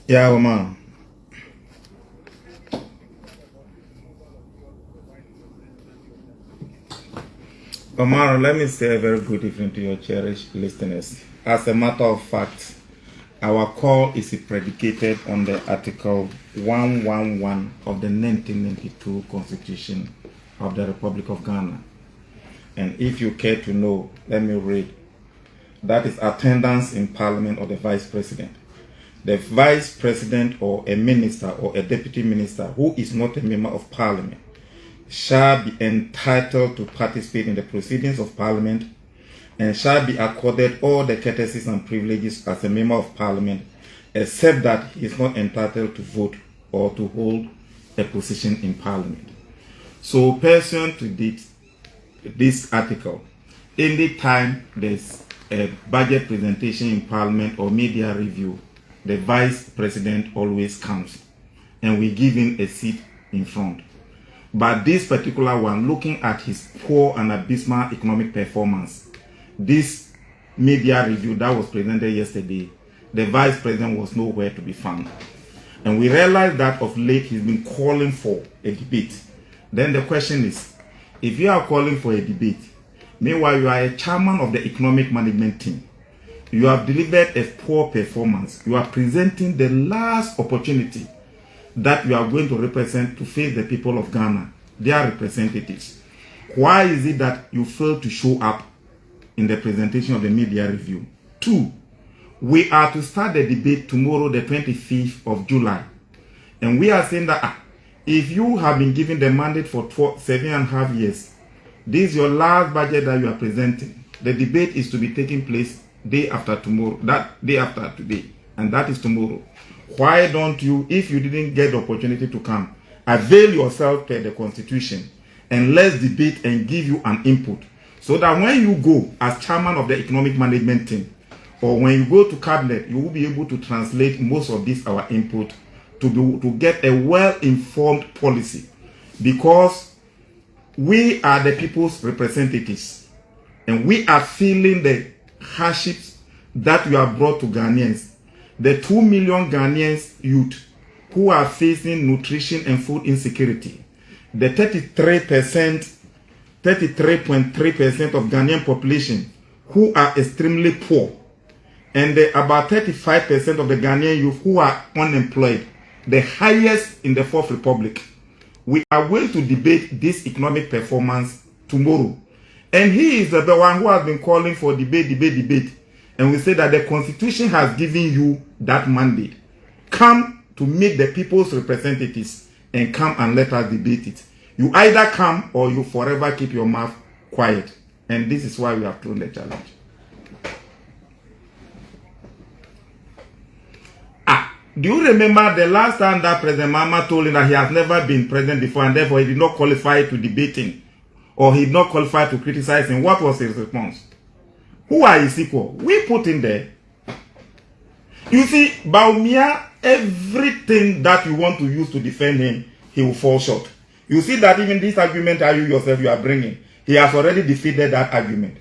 Yeah, Omar. Omar, let me say a very good evening to your cherished listeners. As a matter of fact, our call is predicated on the Article 111 of the 1992 Constitution of the Republic of Ghana. And if you care to know, let me read. That is attendance in Parliament of the Vice President. The Vice President or a minister or a deputy minister who is not a member of Parliament shall be entitled to participate in the proceedings of Parliament and shall be accorded all the courtesies and privileges as a member of Parliament, except that he is not entitled to vote or to hold a position in Parliament. So, pursuant to this article, anytime there's a budget presentation in Parliament or media review, the Vice President always comes and we give him a seat in front. But this particular one, looking at his poor and abysmal economic performance, this media review that was presented yesterday, the Vice President was nowhere to be found. And we realized that of late he's been calling for a debate. Then the question is, if you are calling for a debate, meanwhile you are a chairman of the economic management team, you have delivered a poor performance, you are presenting the last opportunity that you are going to represent to face the people of Ghana, their representatives. Why is it that you fail to show up in the presentation of the media review? 2, we are to start the debate tomorrow, the 25th of July. And we are saying that if you have been given the mandate for 7.5 years, this is your last budget that you are presenting. The debate is to be taking place day after tomorrow, that day after today, and that is tomorrow. Why don't you, if you didn't get the opportunity to come, avail yourself to the Constitution and let's debate and give you an input, so that when you go as chairman of the economic management team, or when you go to cabinet, you will be able to translate most of this our input to get a well-informed policy, because we are the people's representatives and we are feeling the hardships that you have brought to Ghanaians. The 2 million Ghanaians youth who are facing nutrition and food insecurity, the 33.3% of Ghanaian population who are extremely poor, and about 35% of the Ghanaian youth who are unemployed, the highest in the Fourth Republic. We are going to debate this economic performance tomorrow. And he is the one who has been calling for debate. And we say that the Constitution has given you that mandate. Come to meet the people's representatives and come and let us debate it. You either come or you forever keep your mouth quiet. And this is why we have thrown the challenge. Do you remember the last time that President Mahama told him that he has never been president before and therefore he did not qualify to debate him, or he did not qualify to criticize him? What was his response? Who are his equal? We put in there. You see, Bawumia, everything that you want to use to defend him, he will fall short. You see that even this argument that you yourself you are bringing, he has already defeated that argument.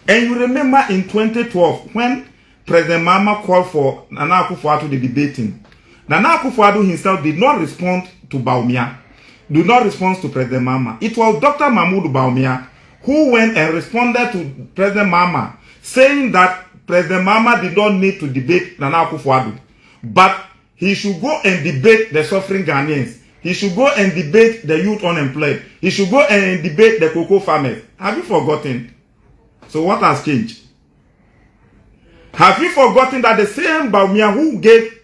And you remember in 2012, when President Mahama called for Nana Akufo-Addo to the debating, Nana Akufo-Addo himself did not respond to Bawumia, did not respond to President Mahama. It was Dr. Mahmoud Bawumia who went and responded to President Mahama, saying that President Mahama did not need to debate Nana Akufo-Addo, but he should go and debate the suffering Ghanaians. He should go and debate the youth unemployed. He should go and debate the cocoa farmers. Have you forgotten? So what has changed? Have you forgotten that the same Bawumia who gave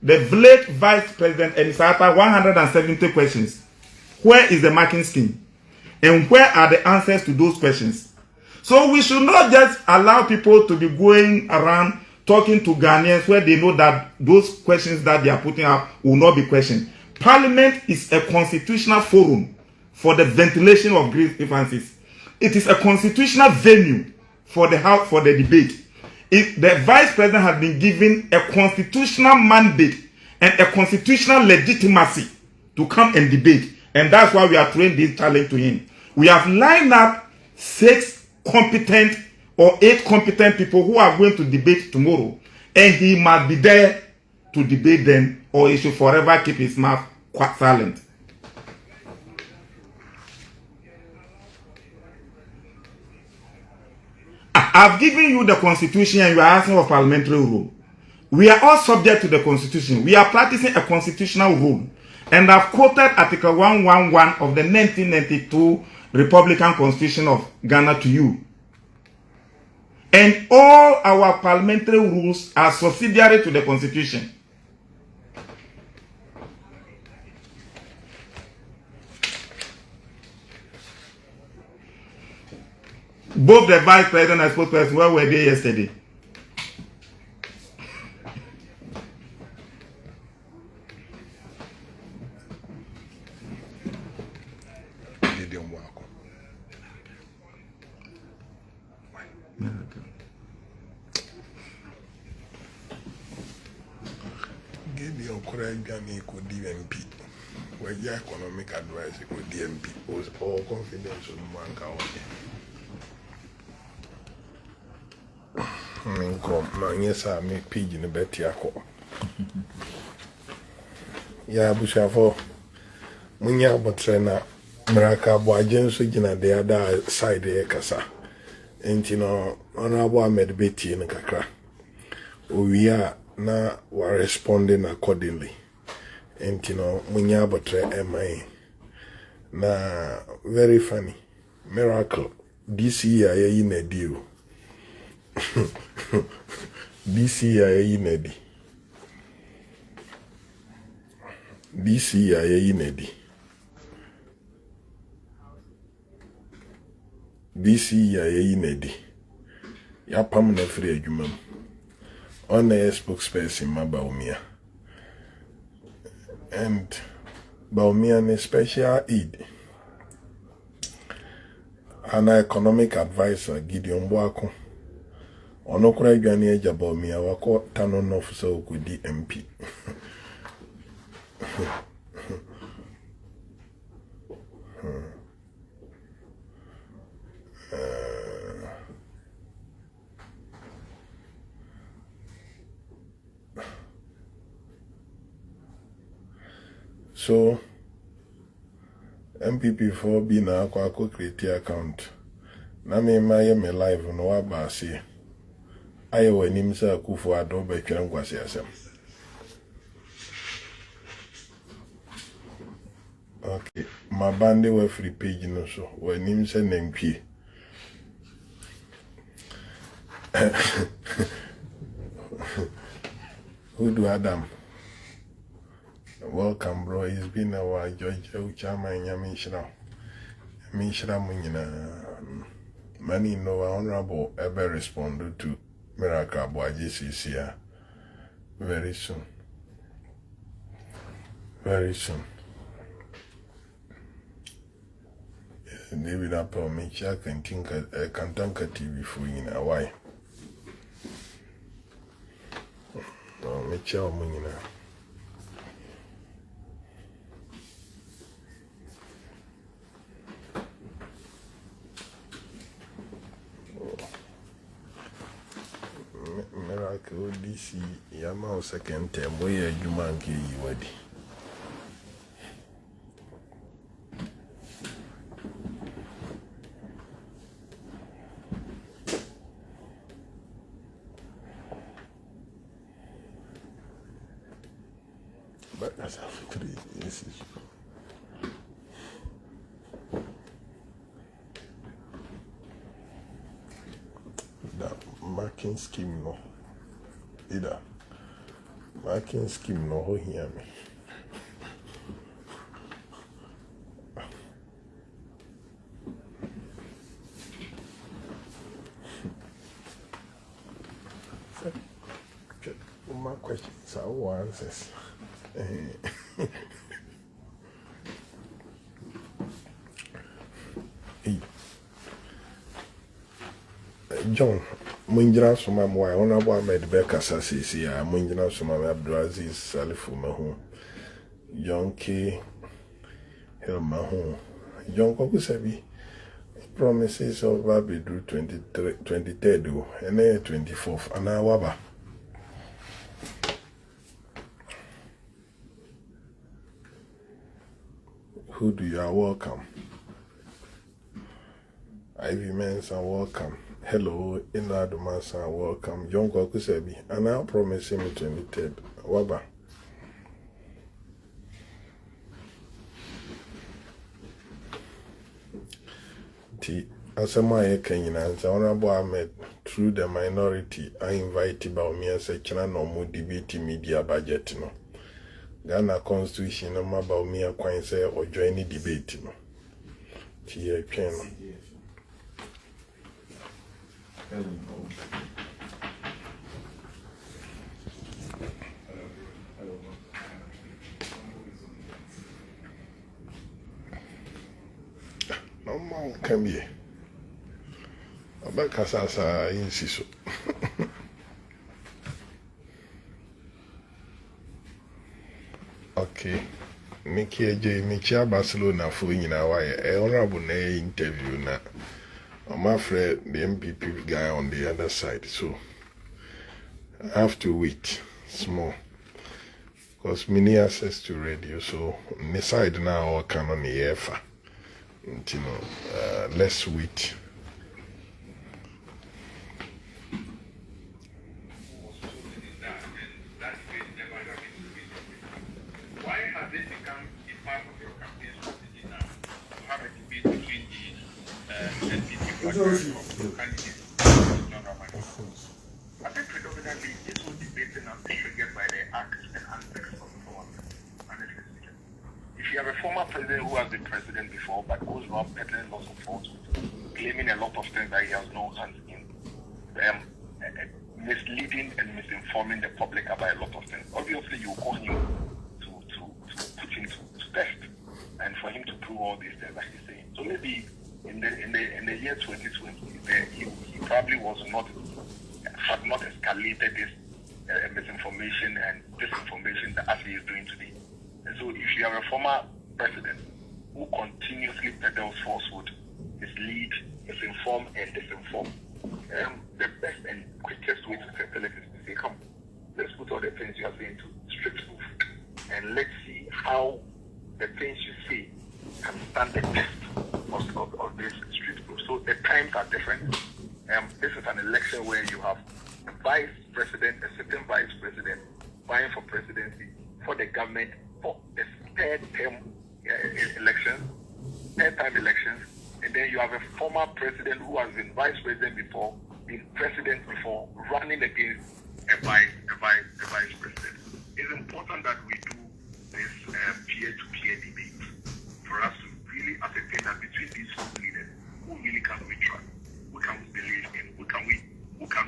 the late Vice President Elisata 170 questions, where is the marking scheme? And where are the answers to those questions? So we should not just allow people to be going around talking to Ghanaians where they know that those questions that they are putting up will not be questioned. Parliament is a constitutional forum for the ventilation of grievances. It is a constitutional venue for the house, for the debate. The Vice President has been given a constitutional mandate and a constitutional legitimacy to come and debate. And that's why we are throwing this challenge to him. We have lined up 6 competent or 8 competent people who are going to debate tomorrow. And he must be there to debate them, or he should forever keep his mouth silent. I've given you the constitution and you are asking for parliamentary rule. We are all subject to the constitution. We are practicing a constitutional rule. And I've quoted Article 111 of the 1992 Republican Constitution of Ghana to you. And all our parliamentary rules are subsidiary to the constitution. Both the vice president and spokesperson, where were they yesterday? Gideon Kuragani could DMP. Where your economic advice could DMP was all confidential man county. Yes, I make pigeon a bet yako. Ya Bushafo Munya Botrena Miracle Aboagye so gina the other side e kasa. Enti no honorable Ahmed Beti in kakra. We are na were responding accordingly. Enti no Munya Botre MI. Na very funny. Miracle. This year in a deal. This year inedi. This year inedi. This year inedi. Ya pam na free adwuma. On a spokesperson ma Bawumia. And Bawumia ne special aid. An economic advisor Gideon Boako. Ono kura gani eja Bawumia wako tano nofu so kudi MP. So MPP for be na kwa create account. Na me my live no abasi. I will name Sir Kufu Adobe Changwasi asem. Okay, my band were free page no so. When name say name key. Who do Adam? Welcome, bro. It's been a while. George Uchama and Yamishra. Mishra Munina. Many no honorable ever responded to Miracle Aboagye is here very soon. Very soon. David Apple Micha can think a Kantanka TV for in Hawaii. Micha Munina. Miracle DC Yama second term where you man get you ready. But that's after 3 years. That marking scheme no. Either marking scheme no ho hear me. My questions are all answers. Hey. John Munjira Suma Moy, Honorable Ahmed Beka Sasisi, Munjira Suma Abdulaziz Salifu Mahu, John K. Hill Mahu, John Kokusabi promises of Babidru 23rd and 24th, and Awaba. Hood, you are welcome. Ivy Mensa, welcome. Hello, Inad Masa, welcome. John Kwakusebi, and I'll promise him 23rd. Waba. Asama Kenya and Honorable Ahmed, through the minority, I invite Bawumia Sechana no more debate media budget. No. Ghana Constitution, no more Bawumia Kwanse or join any debate. No. Tia Piano. No man come here. Abakasasa insiso. Okay. Niki eje Michia Barcelona for nyina waye. Honorable na interview na. I'm afraid the MPP guy on the other side, so I have to wait small. Because many access to radio, so on the side now I can on the air. You know, let's wait. Why has it become a part of your campaign strategy now to have a debate between the NDC candidates? I think predominantly this was debated and triggered by the acts and antics of the former president. If you have a former president who has been president before but goes around peddling lots of falsehoods, claiming a lot of things that he has no hands in, misleading and misinforming the public about a lot of things, obviously you call him to put him to test and for him to prove all these things that he's saying. So maybe in the year 2020, he probably had not escalated this misinformation and disinformation as he is doing today. And so if you are a former president who continuously peddles falsehood, mislead, misinform and disinform, the best and quickest way to settle it is to say, come, let's put all the things you are saying to strict proof and let's see how the things you say can stand the test of this strict proof. So the times are different. This is an election where you have a vice president, a certain vice president vying for presidency for the government for the third-term elections, third-time elections, and then you have a former president who has been vice president before, been president before, running against a vice president. It's important that we do this peer-to-peer debate for us to really ascertain that between these two leaders, who really can we trust, who can we believe in, who can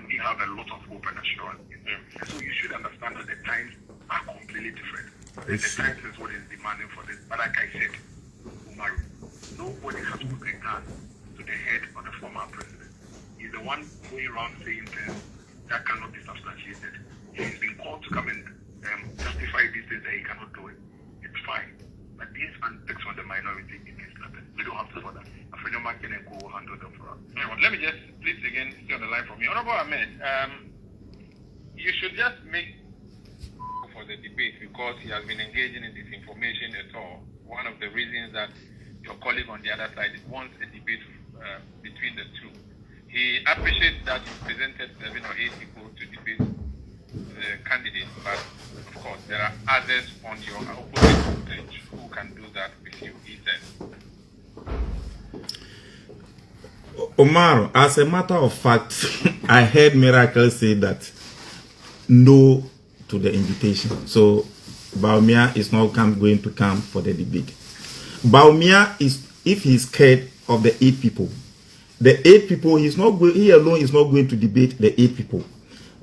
we have a lot of hope and assurance in. So you should understand that the times are completely different. The times is what is demanding for this. But like I said, Umaru, nobody has put a gun to the head of the former president. He's the one going around saying things that cannot be substantiated. He's been called to come and justify these things that he cannot do it. It's fine. But these antics on the minority, it means nothing. We don't have to bother. Afenoma can go handle them for us. Let me just please again stay on the line from you. Honorable Ahmed, you should just make for the debate because he has been engaging in disinformation at all. One of the reasons that your colleague on the other side wants a debate between the two. He appreciates that you presented 7 or 8 people to debate the candidates, but of course there are others on your opposite stage who can do that with you, he said. Omar, as a matter of fact, I heard Miracle say that no to the invitation. So Bawumia is not going to come for the debate. Bawumia is, if he's scared of the 8 people, the 8 people, he alone is not going to debate the 8 people.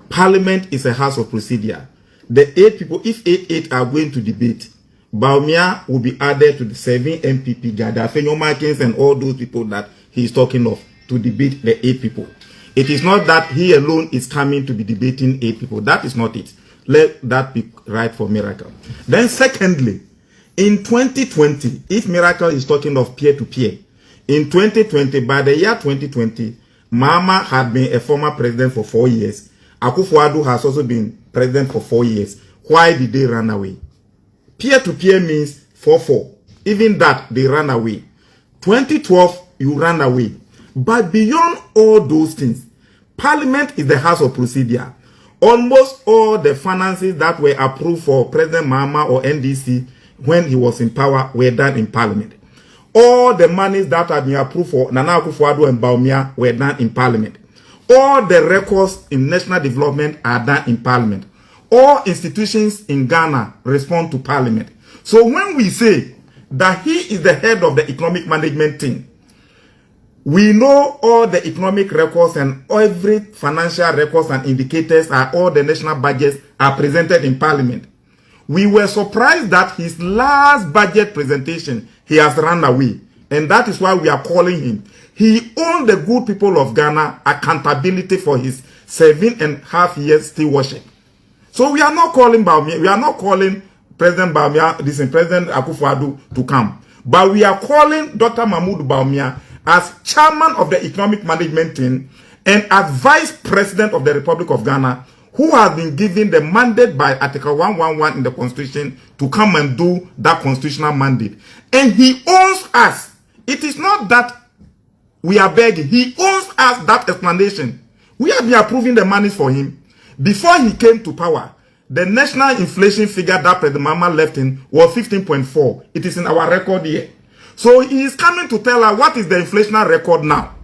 Parliament is a house of procedure. The 8 people, if 8 are going to debate, Bawumia will be added to the 7 MPP gather, Fenyo Markins and all those people that he is talking of to debate the 8 people. It is not that he alone is coming to be debating 8 people. That is not it. Let that be right for Miracle. Then secondly, in 2020, if Miracle is talking of peer-to-peer, in 2020, by the year 2020, Mama had been a former president for 4 years. Akufo-Addo has also been president for 4 years. Why did they run away? Peer-to-peer means 4-4. Even that, they ran away. 2012, you ran away. But beyond all those things, Parliament is the house of procedure. Almost all the finances that were approved for President Mahama or NDC when he was in power were done in Parliament. All the monies that have been approved for Nana Akufo-Addo and Bawumia were done in Parliament. All the records in national development are done in Parliament. All institutions in Ghana respond to Parliament. So when we say that he is the head of the economic management team, we know all the economic records and every financial records and indicators are all the national budgets are presented in Parliament. We were surprised that his last budget presentation, he has run away. And that is why we are calling him. He owed the good people of Ghana accountability for his 7.5 years stewardship. So we are not calling Bawumia, we are not calling President Bawumia, President Akufo-Addo to come. But we are calling Dr. Mahmoud Bawumia as chairman of the economic management team and as vice president of the Republic of Ghana, who has been given the mandate by Article 111 in the Constitution to come and do that constitutional mandate. And he owes us. It is not that we are begging. He owes us that explanation. We have been approving the monies for him. Before he came to power, the national inflation figure that President Mahama left in was 15.4. It is in our record here. So he is coming to tell us what is the inflationary record now.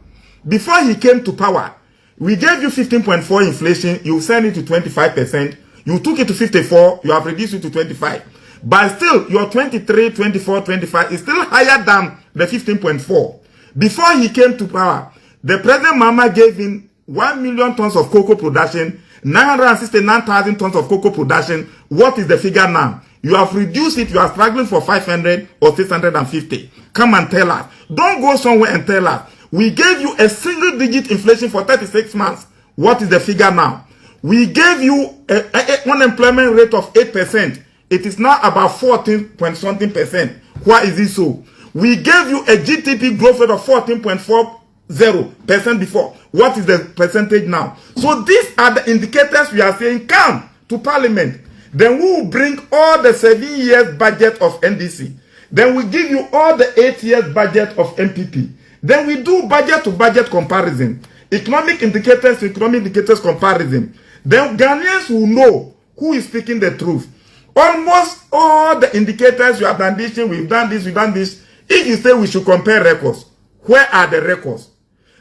Before he came to power, we gave you 15.4 inflation, you sent it to 25%, you took it to 54, you have reduced it to 25. But still, your 23, 24, 25 is still higher than the 15.4. Before he came to power, the President Mahama gave him 1 million tons of cocoa production, 969,000 tons of cocoa production. What is the figure now? You have reduced it, you are struggling for 500 or 650. Come and tell us. Don't go somewhere and tell us. We gave you a single-digit inflation for 36 months. What is the figure now? We gave you an unemployment rate of 8%. It is now about 14-point-something%. Why is it so? We gave you a GDP growth rate of 14.40% before. What is the percentage now? So these are the indicators we are saying come to Parliament. Then we will bring all the 7 years budget of NDC. Then we give you all the 8 years budget of MPP. Then we do budget to budget comparison. Economic indicators to economic indicators comparison. Then Ghanaians will know who is speaking the truth. Almost all the indicators you have done this, we've done this, we've done this. If you say we should compare records, where are the records?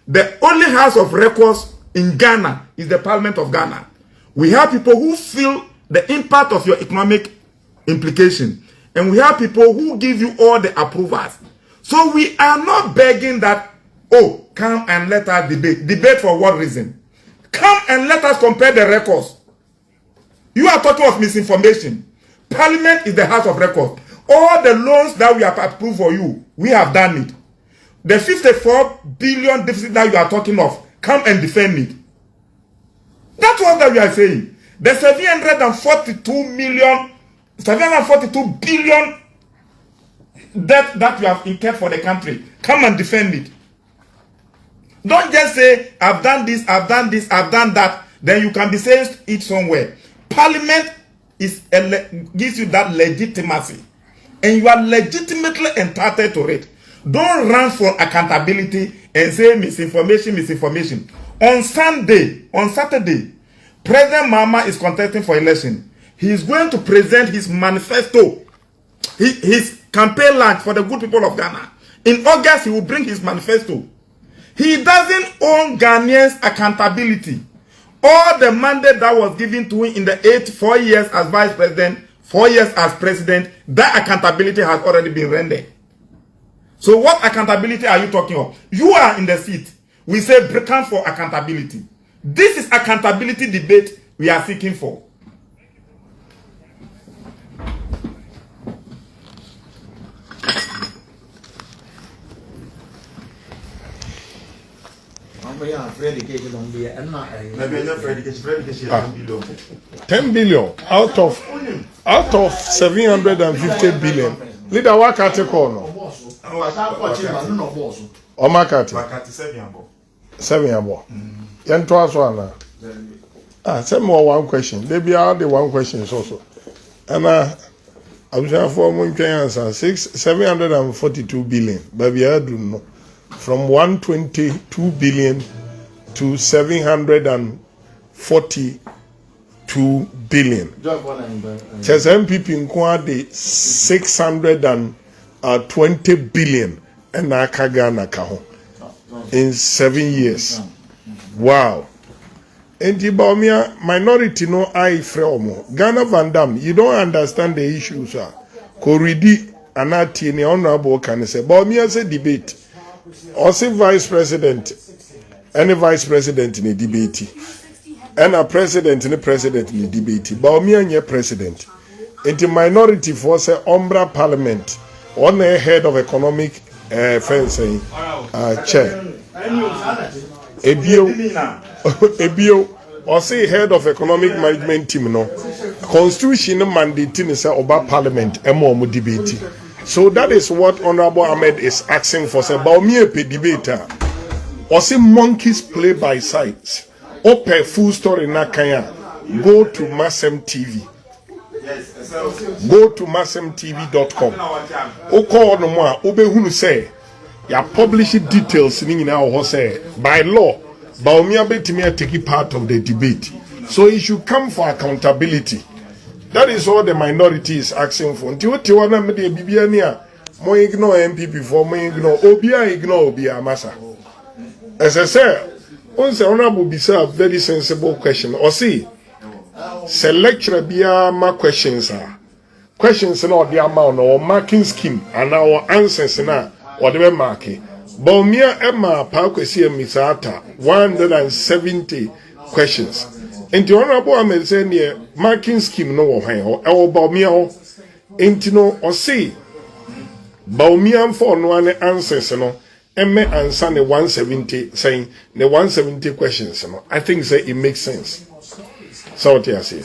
The only house of records in Ghana is the Parliament of Ghana. We have people who feel the impact of your economic implication. And we have people who give you all the approvals. So we are not begging that, oh, come and let us debate. Debate for what reason? Come and let us compare the records. You are talking of misinformation. Parliament is the house of records. All the loans that we have approved for you, we have done it. The 54 billion deficit that you are talking of, come and defend it. That's what that we are saying. The 742 billion debt that you have incurred for the country, come and defend it. Don't just say, I've done this, I've done this, I've done that. Then you can be saying it somewhere. Parliament gives you that legitimacy. And you are legitimately entitled to it. Don't run for accountability and say misinformation, misinformation. On Saturday, President Mahama is contesting for election. He is going to present his manifesto, his campaign launch for the good people of Ghana. In August, he will bring his manifesto. He doesn't own Ghanaians' accountability. All the mandate that was given to him in the 4 years as vice president, 4 years as president, that accountability has already been rendered. So what accountability are you talking of? You are in the seat. We say come for accountability. This is accountability debate we are seeking for. $10 billion out of 750 billion. Leader, what can you call no? Omakati. 7 abo. Yen to aso ana. Say more one question. They be all the one question also. And Abusafo mo ntwen answer 742 billion. Baby I do know. From 122 billion to 742 billion. Chess MPP nko de 620 billion and akaga na ka ho in 7 years. Wow. And the Bawumia minority no I fremo. Ghana Van Dam, you don't understand the issues, sir. Koridi anati ni honorable can say Bawumia say debate. Or say vice president. Any vice president in a debate. And a president in a president in a debate. Bawumia nye president. And the minority for say Umbra Parliament. On the head of economic fencing chair. Ebio or say head of economic management team no constitution mandating say oba parliament emo debate. So that is what Honorable Ahmed is asking for. Say Bawumia pe debater or say monkeys play by sides. Open full story na kanya. Go to Masem TV. Go to masemtv.com. Oko no mo a obehunu say ya publish details ni nyina ho say by law Bawumia betimi take part of the debate. So it should come for accountability. That is all the minority is asking for. Nti wote wana me de bibia ni a mo ignore MPP for mo ignore obia masa. As I say, once honorable bisa a very sensible question. Or see select bia ma questions are. Questions na the amount or marking scheme and our answers na or the marking. Bawumia Emma PAA KWESI misata 170 questions. And the Honorable Ahmed say near marking scheme no wo hwan ho e wo Bawumia ho enti no o say Bawumia for no an answers no emme answer ne 170 saying the 170 questions no I think say it makes sense. So what you say